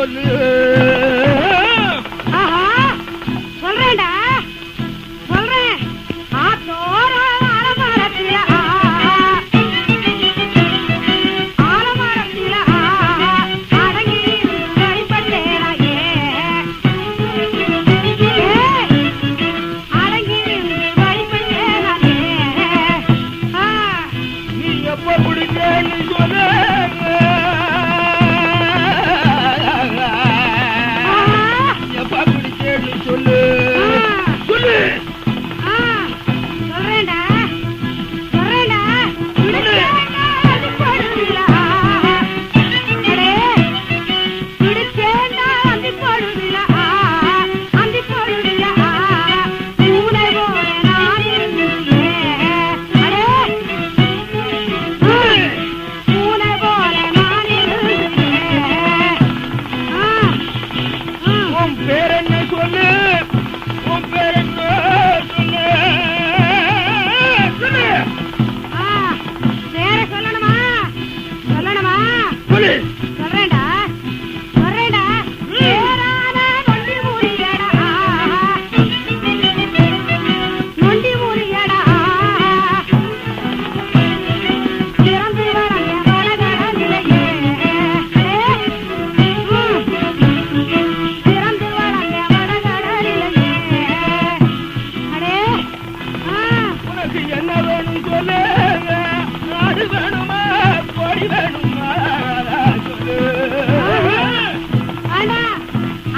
சொல்லு. சொல்றேன்டா சொல்றேன். ஆத்தோர ஆலமரத்தில ஆலமரத்தில அடங்கி வழிபட்டேனாயே அடங்கி வழிபட்டேனாயே. நீ எப்ப குடிச்சேன்னு சொல்லு. எப்ப குடிச்சேன்னு சொல்லு. சொல்லு. சொல்றேன்டா சொல்றேன்டா. பிடிச்சேன்னா அது போடுவீங்களா? பிடிச்சேன்னா அந்தி போடுவீங்களா? அந்தி போடுவீங்களா? பூனை போல நான் இருந்தேன். பூனை போல நான் இருந்தேன். உன் பேர் என்ன சொல்லு. உன் பேர் என்ன சொல்லு. சொல்லு. வேற சொல்லணுமா சொல்லணுமா? சொல்லு. சொல்றேன்டா சொல்றேன்டா. பேரான நொண்டி மூரியடா நொண்டி மூரியடா. பிறந்து வளர்ந்த வடகடலிலேயே பிறந்து வளர்ந்த வடகடலிலேயே. அடே உனக்கு என்ன வேணும் சொல்லு. நாடு வேணுமா கோடி வேணுமா சொல்லு. வேண்டா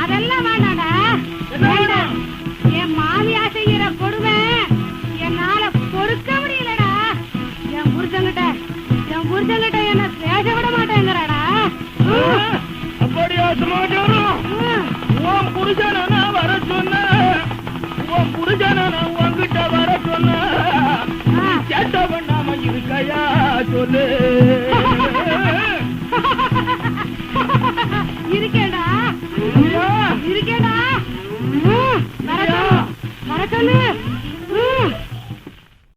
அதெல்லாம் வேண்டாடா. வேண்டாம். என் மாமியா செய்யற கொடுமை என்னால பொறுக்க முடியலடா. என் புருஷன்கிட்ட என்ன பேச விட மாட்டேங்கிறாடா. அப்படியா சமாச்சாரம். உன் புருஷனை நான் வர சொன்னேன். உன் புருஷனை நான் உன்கிட்ட வர சொன்னேன். சேட்டை பண்ணாம இருக்கையா சொல்லு. இருக்கேடா ஐயா, இருக்கேடா. வர சொல்லு